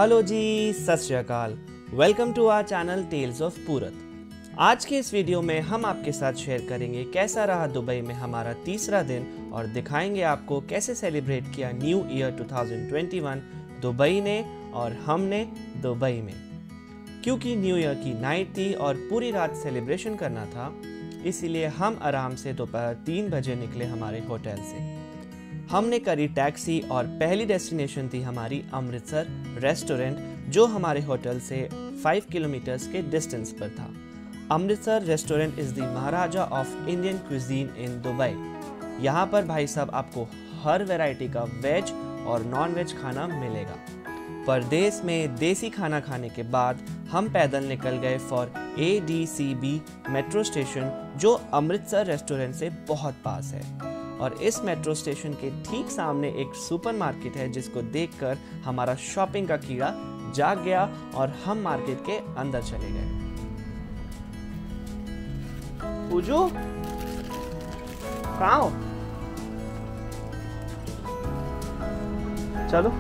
Hello जी, सत श्री अकाल। Welcome to our channel tales of पूरत। आज के इस वीडियो में हम आपके साथ शेयर करेंगे कैसा रहा दुबई में हमारा तीसरा दिन और दिखाएंगे आपको कैसे सेलिब्रेट किया न्यू ईयर 2021 दुबई ने और हमने दुबई में। क्योंकि न्यू ईयर की नाइट थी और पूरी रात सेलिब्रेशन करना था, इसीलिए हम आराम से दोपहर 3 बजे निकले हमारे होटल से। हमने करी टैक्सी और पहली डेस्टिनेशन थी हमारी अमृतसर रेस्टोरेंट, जो हमारे होटल से 5 किलोमीटर्स के डिस्टेंस पर था। Amritsar restaurant is the Maharaja of Indian cuisine in Dubai. यहाँ पर भाई साहब आपको हर वैरायटी का वेज और नॉन वेज खाना मिलेगा। परदेश में देसी खाना खाने के बाद हम पैदल निकल गए फॉर ADCB मेट्रो स्टेशन, जो अमृतसर रेस्टोरेंट से बहुत पास है। और इस मेट्रो स्टेशन के ठीक सामने एक सुपरमार्केट है, जिसको देखकर हमारा शॉपिंग का कीड़ा जाग गया और हम मार्केट के अंदर चले गए। पूजू, कहाँ हो? चलो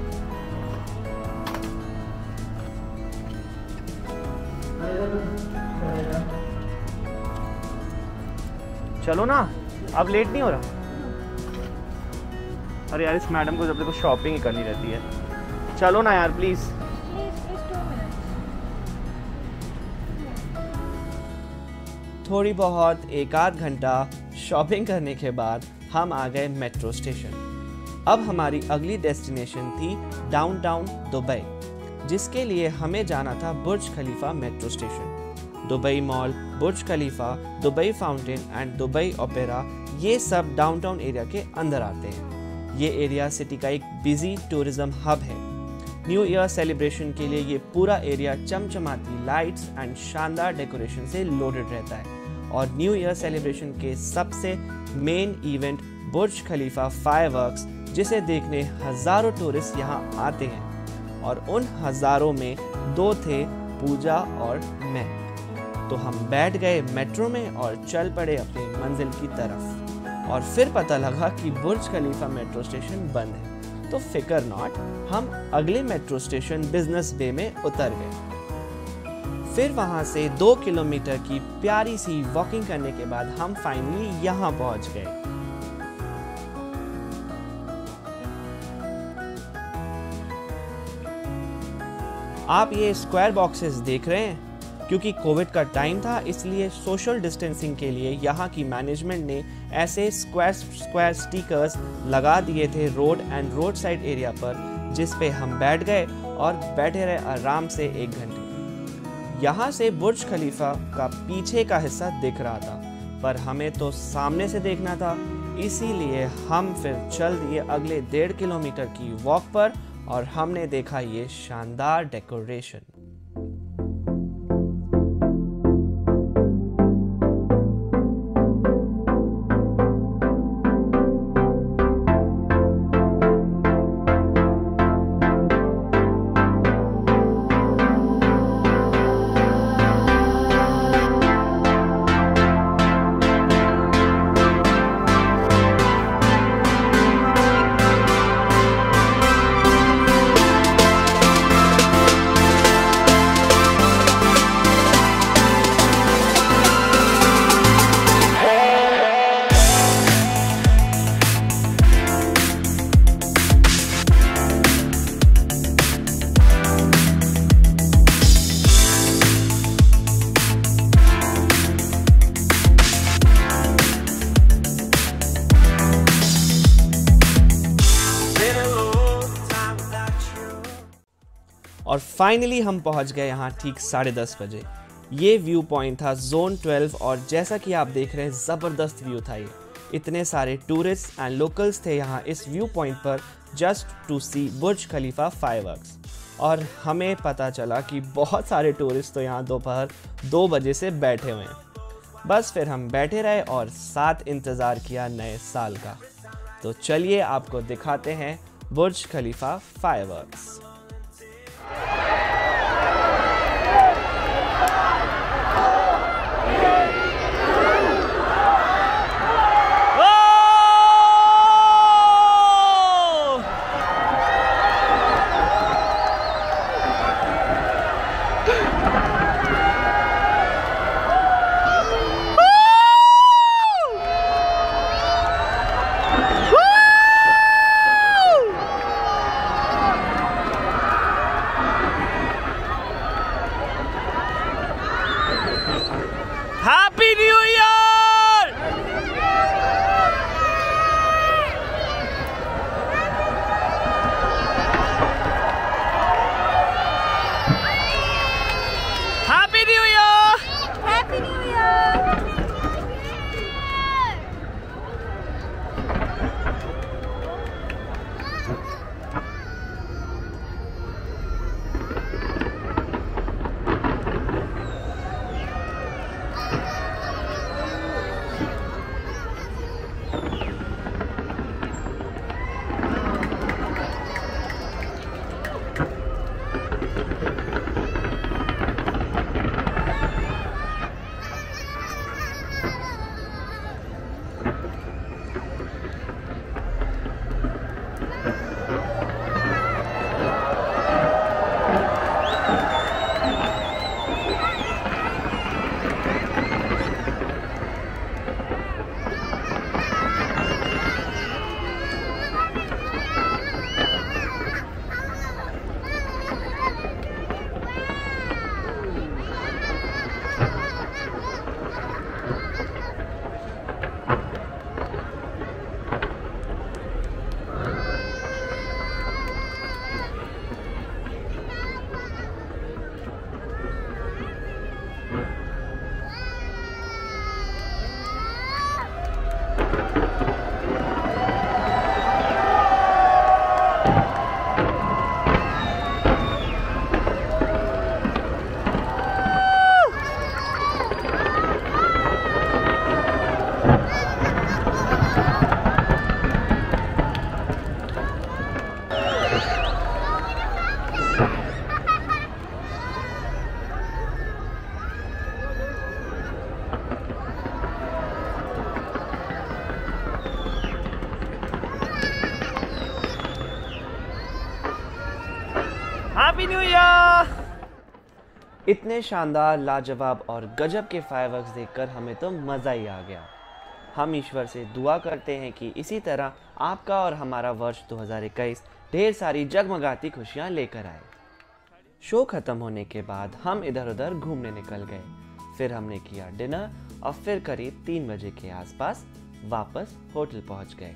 चलो ना, अब लेट नहीं हो रहा। अरे यार, इस मैडम को जब देखो शॉपिंग ही करनी रहती है। चलो ना यार प्लीज। थोड़ी बहुत 1-8 घंटा शॉपिंग करने के बाद हम आ गए मेट्रो स्टेशन। अब हमारी अगली डेस्टिनेशन थी डाउनटाउन दुबई, जिसके लिए हमें जाना था Burj Khalifa metro station. Dubai mall, Burj Khalifa, Dubai fountain and Dubai opera, ये सब डाउनटाउन एरिया के अंदर आते हैं। ये एरिया सिटी का एक बिजी टूरिज्म हब है। न्यू ईयर सेलिब्रेशन के लिए ये पूरा एरिया चमचमाती लाइट्स एंड शानदार डेकोरेशन से लोडेड रहता है। और न्यू ईयर सेलिब्रेशन के सबसे मेन इवेंट बुर्ज खलीफा फायरवर्क्स, जिसे देखने हजारों टूरिस्ट यहाँ आते हैं। और उन हजारों में 2 थे, पूजा और मैं। तो हम बैठ गए मेट्रो में और चल पड़े अपनी मंजिल की तरफ। और फिर पता लगा कि बुर्ज खलीफा मेट्रो स्टेशन बंद है। तो फिकर नॉट, हम अगले मेट्रो स्टेशन बिजनेस बे में उतर गए। फिर वहां से 2 किलोमीटर की प्यारी सी वॉकिंग करने के बाद हम फाइनली यहाँ पहुंच गए। आप ये स्क्वायर बॉक्सेस देख रहे हैं, क्योंकि कोविड का टाइम था, इसलिए सोशल डिस्टेंसिंग के लिए यहाँ की मैनेजमेंट ने ऐसे स्क्वायर स्टिकर्स लगा दिए थे road and road side area पर, जिस पे हम बैठ गए और बैठे रहे आराम से 1 घंटे। यहाँ से बुर्ज खलीफा का पीछे का हिस्सा दिख रहा था, पर हमें तो सामने से देखना था, इसीलिए हम फिर चल दिए अगले 1.5 किलोमीटर की वॉक पर और हमने देखा ये शानदार डेकोरेशन। और फाइनली हम पहुंच गए यहाँ ठीक 10:30 बजे। ये व्यू पॉइंट था जोन 12 और जैसा कि आप देख रहे हैं, ज़बरदस्त व्यू था ये। इतने सारे टूरिस्ट एंड लोकल्स थे यहाँ इस व्यू पॉइंट पर just to see Burj Khalifa fireworks. और हमें पता चला कि बहुत सारे टूरिस्ट तो यहाँ दोपहर 2 बजे से बैठे हुए हैं। बस फिर हम बैठे रहे और साथ इंतज़ार किया नए साल का। तो चलिए आपको दिखाते हैं बुर्ज खलीफा फायरवर्क्स। इतने शानदार, लाजवाब और गजब के फायरवर्क्स देखकर हमें तो मज़ा ही आ गया। हम ईश्वर से दुआ करते हैं कि इसी तरह आपका और हमारा वर्ष 2021 ढेर सारी जगमगाती खुशियाँ लेकर आए। शो ख़त्म होने के बाद हम इधर उधर घूमने निकल गए। फिर हमने किया डिनर और फिर करीब 3 बजे के आसपास वापस होटल पहुंच गए।